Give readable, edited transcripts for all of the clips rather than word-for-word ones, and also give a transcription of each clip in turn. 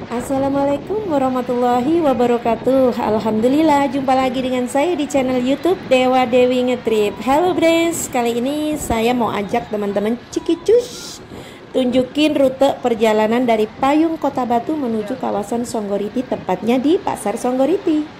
Assalamualaikum warahmatullahi wabarakatuh. Alhamdulillah, jumpa lagi dengan saya di channel YouTube Dewa Dewi Ngetrip. Halo Bres, kali ini saya mau ajak teman-teman cikicus tunjukin rute perjalanan dari Payung Kota Batu menuju kawasan Songgoriti, tepatnya di Pasar Songgoriti.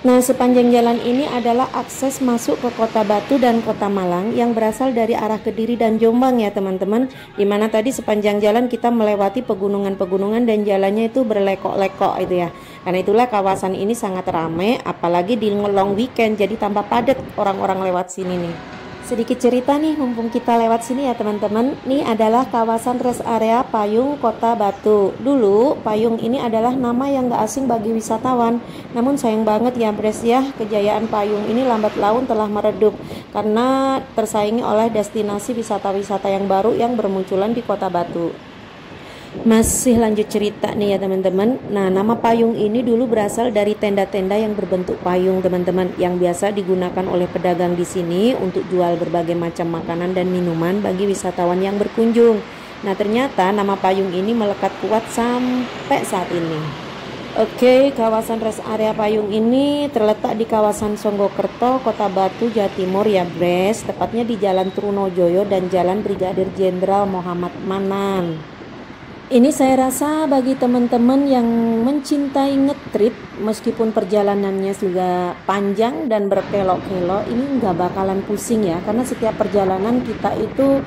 Nah, sepanjang jalan ini adalah akses masuk ke Kota Batu dan Kota Malang yang berasal dari arah Kediri dan Jombang ya teman-teman. Dimana tadi sepanjang jalan kita melewati pegunungan-pegunungan dan jalannya itu berlekok-lekok itu ya. Karena itulah kawasan ini sangat ramai, apalagi di long weekend, jadi tambah padat orang-orang lewat sini nih. Sedikit cerita nih, mumpung kita lewat sini ya teman-teman. Ini adalah kawasan rest area Payung Kota Batu. Dulu Payung ini adalah nama yang gak asing bagi wisatawan. Namun sayang banget ya Bres ya, kejayaan Payung ini lambat laun telah meredup karena tersaingi oleh destinasi wisata-wisata yang baru yang bermunculan di Kota Batu. Masih lanjut cerita nih ya teman-teman. Nah, nama Payung ini dulu berasal dari tenda-tenda yang berbentuk payung teman-teman, yang biasa digunakan oleh pedagang di sini untuk jual berbagai macam makanan dan minuman bagi wisatawan yang berkunjung. Nah, ternyata nama Payung ini melekat kuat sampai saat ini. Oke, kawasan rest area Payung ini terletak di kawasan Songgokerto, Kota Batu, Jawa Timur ya Bres, tepatnya di Jalan Trunojoyo dan Jalan Brigadir Jenderal Muhammad Manan. Ini saya rasa bagi teman-teman yang mencintai ngetrip, meskipun perjalanannya juga panjang dan berkelok-kelok, ini nggak bakalan pusing ya, karena setiap perjalanan kita itu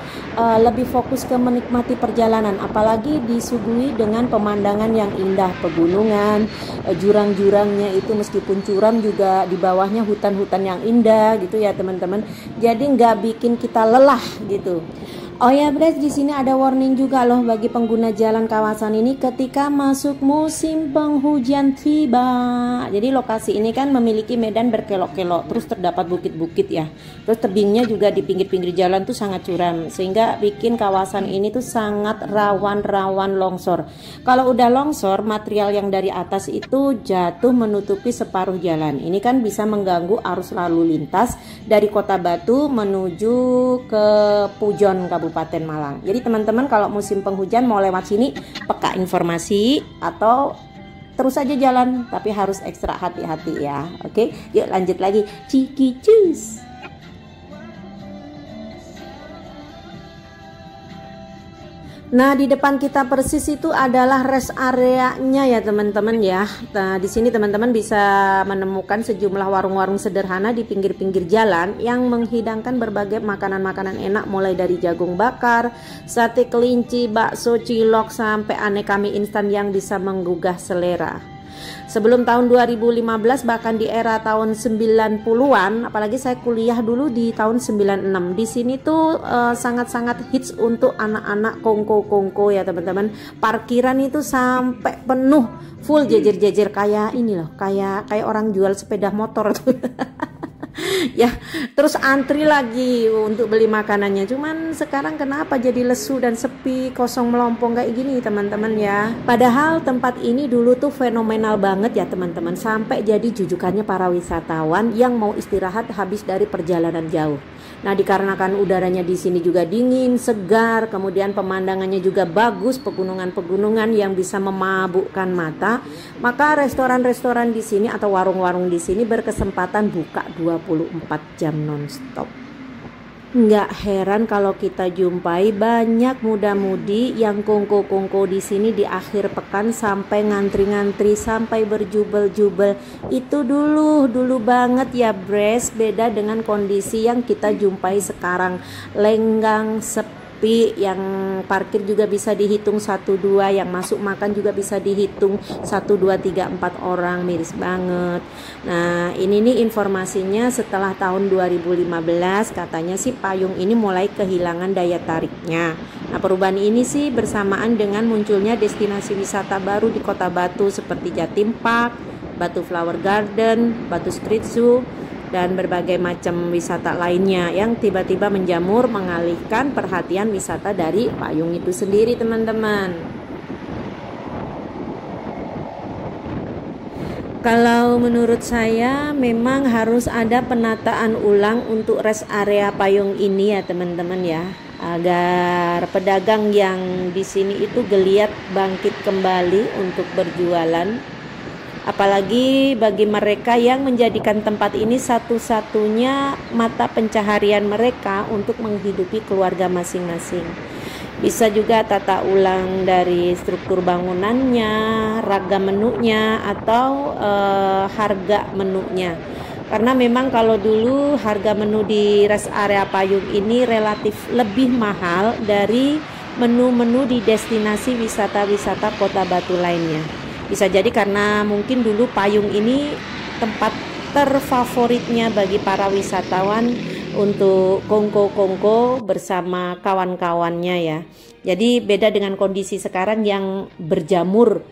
lebih fokus ke menikmati perjalanan, apalagi disuguhi dengan pemandangan yang indah, pegunungan, jurang-jurangnya itu meskipun curam juga di bawahnya hutan-hutan yang indah gitu ya teman-teman, jadi nggak bikin kita lelah gitu. Oh ya Bres, di sini ada warning juga loh bagi pengguna jalan kawasan ini ketika masuk musim penghujan tiba. Jadi lokasi ini kan memiliki medan berkelok-kelok, terus terdapat bukit-bukit ya. Terus tebingnya juga di pinggir-pinggir jalan tuh sangat curam, sehingga bikin kawasan ini tuh sangat rawan longsor. Kalau udah longsor, material yang dari atas itu jatuh menutupi separuh jalan. Ini kan bisa mengganggu arus lalu lintas dari Kota Batu menuju ke Pujon, Kabupaten Malang. Jadi teman-teman kalau musim penghujan mau lewat sini, peka informasi atau terus aja jalan, tapi harus ekstra hati-hati ya. Oke, yuk lanjut lagi. Cikicus. Nah, di depan kita persis itu adalah rest areanya ya teman-teman ya. Nah, di sini teman-teman bisa menemukan sejumlah warung-warung sederhana di pinggir-pinggir jalan yang menghidangkan berbagai makanan-makanan enak, mulai dari jagung bakar, sate kelinci, bakso, cilok, sampai aneka mie instan yang bisa menggugah selera. Sebelum tahun 2015, bahkan di era tahun 90-an, apalagi saya kuliah dulu di tahun 96. Di sini tuh sangat-sangat hits untuk anak-anak kongko-kongko ya teman-teman. Parkiran itu sampai penuh, full jejer-jejer kayak ini loh, kayak orang jual sepeda motor tuh. Ya, terus antri lagi untuk beli makanannya. Cuman sekarang kenapa jadi lesu dan sepi, kosong melompong kayak gini teman-teman ya. Padahal tempat ini dulu tuh fenomenal banget ya teman-teman, sampai jadi jujukannya para wisatawan yang mau istirahat habis dari perjalanan jauh. Nah, dikarenakan udaranya di sini juga dingin, segar, kemudian pemandangannya juga bagus, pegunungan-pegunungan yang bisa memabukkan mata, maka restoran-restoran di sini atau warung-warung di sini berkesempatan buka 24 jam nonstop. Nggak heran kalau kita jumpai banyak muda-mudi yang kongko-kongko di sini di akhir pekan sampai ngantri-ngantri, sampai berjubel-jubel. Itu dulu banget ya Bres, beda dengan kondisi yang kita jumpai sekarang. Lenggang, sepi, yang parkir juga bisa dihitung 1-2, yang masuk makan juga bisa dihitung 1-2-3-4 orang, miris banget. Nah, ini nih informasinya setelah tahun 2015 katanya sih Payung ini mulai kehilangan daya tariknya. Nah, perubahan ini sih bersamaan dengan munculnya destinasi wisata baru di Kota Batu seperti Jatim Park, Batu Flower Garden, Batu Street Zoo, dan berbagai macam wisata lainnya yang tiba-tiba menjamur, mengalihkan perhatian wisata dari Payung itu sendiri teman-teman. Kalau menurut saya memang harus ada penataan ulang untuk rest area Payung ini ya teman-teman ya. agar pedagang yang di sini itu geliat bangkit kembali untuk berjualan. Apalagi bagi mereka yang menjadikan tempat ini satu-satunya mata pencaharian mereka untuk menghidupi keluarga masing-masing. Bisa juga tata ulang dari struktur bangunannya, ragam menunya, atau harga menunya. Karena memang kalau dulu harga menu di rest area Payung ini relatif lebih mahal dari menu-menu di destinasi wisata-wisata Kota Batu lainnya. Bisa jadi karena mungkin dulu Payung ini tempat terfavoritnya bagi para wisatawan untuk kongko-kongko bersama kawan-kawannya ya. Jadi beda dengan kondisi sekarang yang berjamur,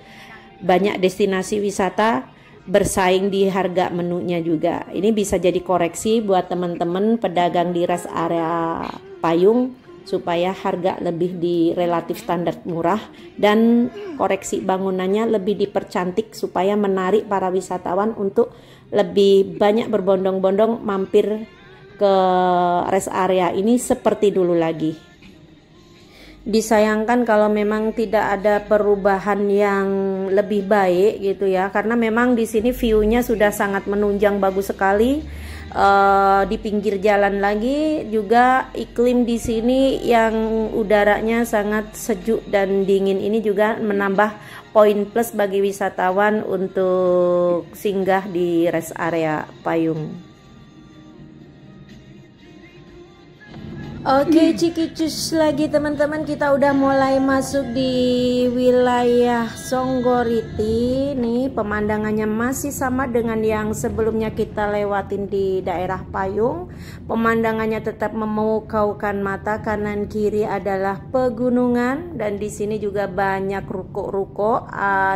banyak destinasi wisata bersaing di harga menunya juga. Ini bisa jadi koreksi buat teman-teman pedagang di rest area Payung supaya harga lebih di relatif standar murah dan koreksi bangunannya lebih dipercantik supaya menarik para wisatawan untuk lebih banyak berbondong-bondong mampir ke rest area ini seperti dulu lagi. Disayangkan kalau memang tidak ada perubahan yang lebih baik gitu ya, karena memang di sini view-nya sudah sangat menunjang, bagus sekali. Di pinggir jalan lagi juga iklim di sini yang udaranya sangat sejuk dan dingin ini juga menambah poin plus bagi wisatawan untuk singgah di rest area Payung. Oke, cikicus lagi teman-teman, kita udah mulai masuk di wilayah Songgoriti. Nih pemandangannya masih sama dengan yang sebelumnya kita lewatin di daerah Payung. Pemandangannya tetap memukaukan mata, kanan kiri adalah pegunungan dan di sini juga banyak ruko-ruko,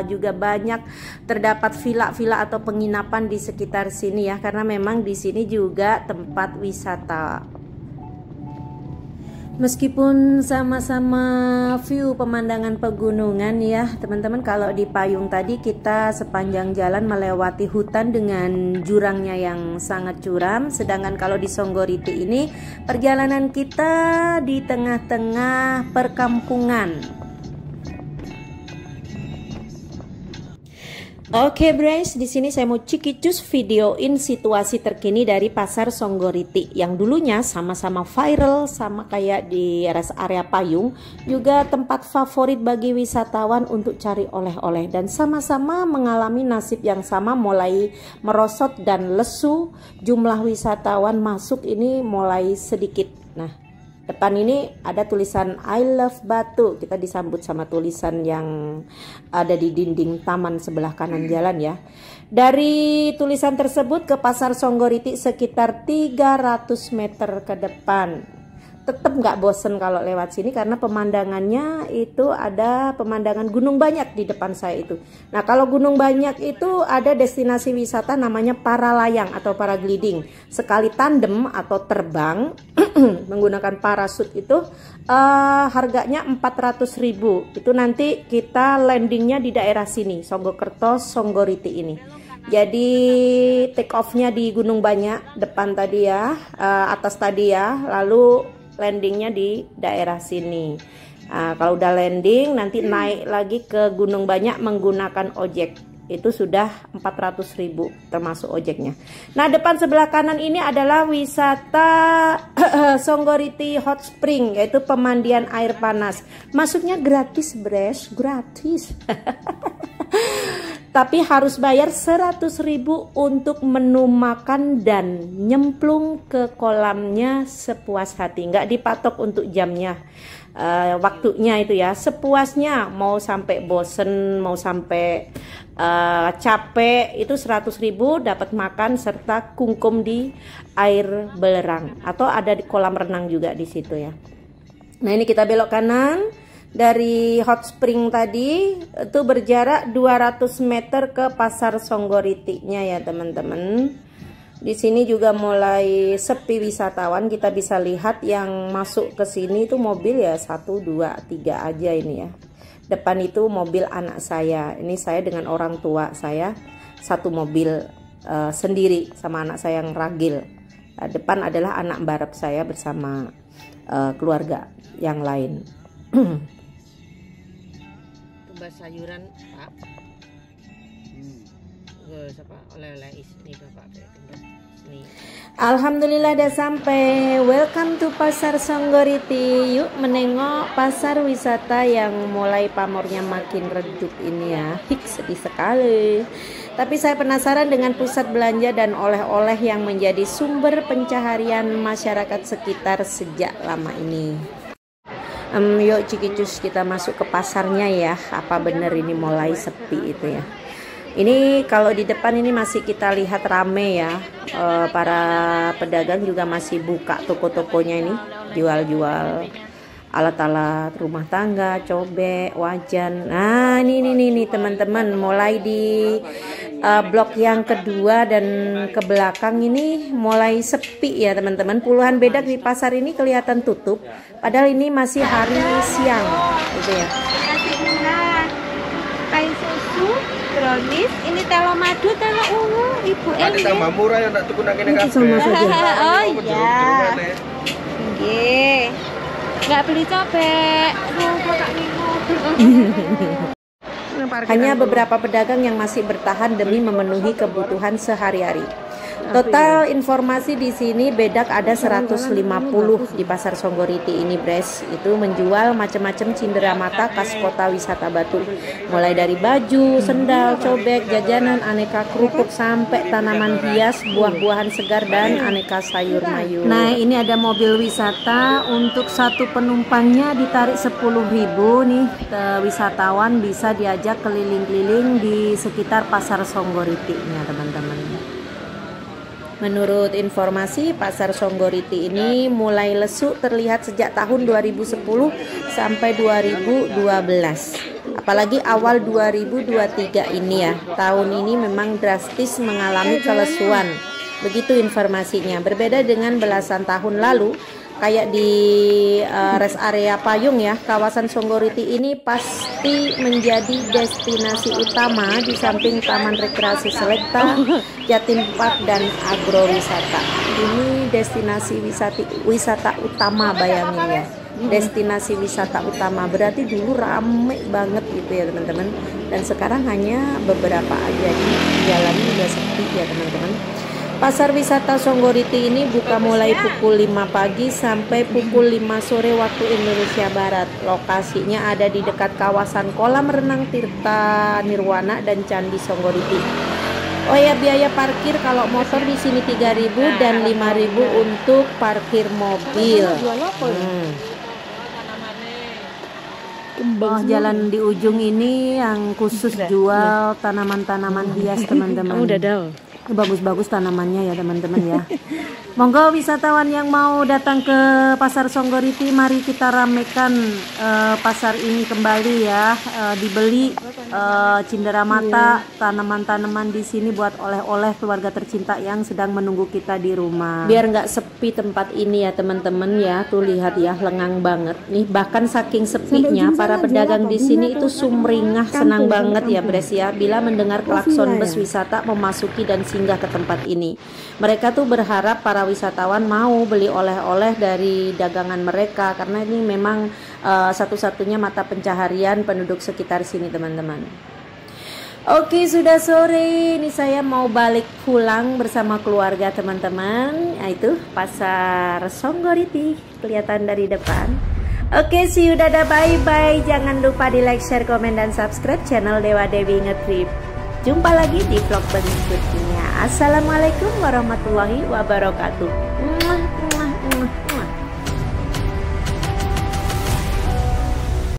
juga banyak terdapat villa-villa atau penginapan di sekitar sini ya, karena memang di sini juga tempat wisata. Meskipun sama-sama view pemandangan pegunungan ya teman-teman, kalau di Payung tadi kita sepanjang jalan melewati hutan dengan jurangnya yang sangat curam, sedangkan kalau di Songgoriti ini perjalanan kita di tengah-tengah perkampungan. Oke guys, di sini saya mau cikicus videoin situasi terkini dari pasar Songgoriti yang dulunya sama-sama viral, sama kayak di rest area Payung, juga tempat favorit bagi wisatawan untuk cari oleh-oleh dan sama-sama mengalami nasib yang sama, mulai merosot dan lesu. Jumlah wisatawan masuk ini mulai sedikit. Nah, depan ini ada tulisan I love Batu. Kita disambut sama tulisan yang ada di dinding taman sebelah kanan jalan ya. Dari tulisan tersebut ke pasar Songgoriti sekitar 300 meter ke depan. Tetap nggak bosen kalau lewat sini karena pemandangannya itu ada pemandangan Gunung Banyak di depan saya itu. Nah, kalau Gunung Banyak itu ada destinasi wisata namanya Paralayang atau paragliding. Sekali tandem atau terbang menggunakan parasut itu harganya 400.000. Itu nanti kita landingnya di daerah sini, Songgokerto, Songgoriti ini. Jadi take off-nya di Gunung Banyak depan tadi ya, atas tadi ya, lalu landingnya di daerah sini. Nah, kalau udah landing nanti naik lagi ke Gunung Banyak menggunakan ojek. Itu sudah 400.000 termasuk ojeknya. Nah, depan sebelah kanan ini adalah wisata Songgoriti Hot Spring, yaitu pemandian air panas. Masuknya gratis, bres, gratis. Tapi harus bayar 100.000 untuk menu makan dan nyemplung ke kolamnya sepuas hati. Nggak dipatok untuk jamnya, waktunya itu ya, sepuasnya. Mau sampai bosen, mau sampai capek, itu 100.000 dapat makan serta kungkum di air belerang atau ada di kolam renang juga di situ ya. Nah, ini kita belok kanan. Dari hot spring tadi itu berjarak 200 meter ke pasar Songgoriti-nya ya teman-teman. Di sini juga mulai sepi wisatawan. Kita bisa lihat yang masuk ke sini itu mobil ya 1, 2, 3 aja ini ya. Depan itu mobil anak saya. Ini saya dengan orang tua saya satu mobil sendiri sama anak saya yang ragil. Depan adalah anak barep saya bersama keluarga yang lain. Tumbas sayuran Pak. Oleh-oleh ini Bapak ini. Alhamdulillah udah sampai. Welcome to Pasar Songgoriti. Yuk menengok pasar wisata yang mulai pamornya makin redup ini ya. Sedih sekali. Tapi saya penasaran dengan pusat belanja dan oleh-oleh yang menjadi sumber pencaharian masyarakat sekitar sejak lama ini. Yuk Cikicus kita masuk ke pasarnya ya. Apa bener ini mulai sepi itu ya. Ini kalau di depan ini masih kita lihat rame ya, para pedagang juga masih buka toko-tokonya ini, jual-jual alat-alat rumah tangga, cobek, wajan. Nah ini teman-teman, mulai di blok yang kedua dan ke belakang ini mulai sepi ya teman-teman. Puluhan bedak di pasar ini kelihatan tutup, padahal ini masih hari siang gitu ya. Kain susu brownies, ini telo madu, telo ungu, Ibu Ini tambah murah yang tak tuku nang kene kabeh. Oh iya. Nggih. Enggak beli cobek. Kakak Minggu. Hanya beberapa pedagang yang masih bertahan demi memenuhi kebutuhan sehari-hari. Total informasi di sini bedak ada 150 di Pasar Songgoriti ini, Bres. Itu menjual macam-macam cindera mata khas kota wisata Batu. Mulai dari baju, sendal, cobek, jajanan, aneka kerupuk sampai tanaman hias, buah-buahan segar dan aneka sayur mayur. Nah, ini ada mobil wisata, untuk satu penumpangnya ditarik 10.000 nih. Wisatawan bisa diajak keliling-keliling di sekitar Pasar Songgoriti nya, teman-teman. Menurut informasi, Pasar Songgoriti ini mulai lesu terlihat sejak tahun 2010 sampai 2012. Apalagi awal 2023 ini ya. Tahun ini memang drastis mengalami kelesuan. Begitu informasinya. Berbeda dengan belasan tahun lalu, kayak di rest area Payung ya, kawasan Songgoriti ini pasti menjadi destinasi utama di samping Taman Rekreasi Selekta, Jatim Park dan agrowisata. Ini destinasi wisata utama, bayangin ya. Destinasi wisata utama, berarti dulu rame banget gitu ya teman-teman. Dan sekarang hanya beberapa aja, di jalan udah sepi ya teman-teman. Pasar wisata Songgoriti ini buka mulai pukul 5 pagi sampai pukul 5 sore waktu Indonesia Barat. Lokasinya ada di dekat kawasan kolam renang Tirta Nirwana dan Candi Songgoriti. Oh ya, biaya parkir kalau motor di sini 3.000 dan 5.000 untuk parkir mobil. Oh, jalan di ujung ini yang khusus jual tanaman-tanaman hias teman-teman. Bagus-bagus tanamannya ya teman-teman ya. Monggo wisatawan yang mau datang ke Pasar Songgoriti, mari kita ramekan pasar ini kembali ya. Dibeli cindera mata, tanaman-tanaman di sini buat oleh-oleh keluarga tercinta yang sedang menunggu kita di rumah. Biar nggak sepi tempat ini ya teman-teman ya. Tuh lihat ya, lengang banget nih. Bahkan saking sepinya, para pedagang di sini itu sumringah, senang banget ya Bres ya bila mendengar klakson bus wisata memasuki dan singgah ke tempat ini. Mereka tuh berharap para wisatawan mau beli oleh-oleh dari dagangan mereka, karena ini memang satu-satunya mata pencaharian penduduk sekitar sini teman-teman. Oke, sudah sore, ini saya mau balik pulang bersama keluarga teman-teman. Nah, itu Pasar Songgoriti kelihatan dari depan. Oke, see you, dadah, bye-bye. Jangan lupa di like, share, komen, dan subscribe channel Dewa Dewi Ngetrip. Jumpa lagi di vlog berikutnya. Assalamualaikum warahmatullahi wabarakatuh.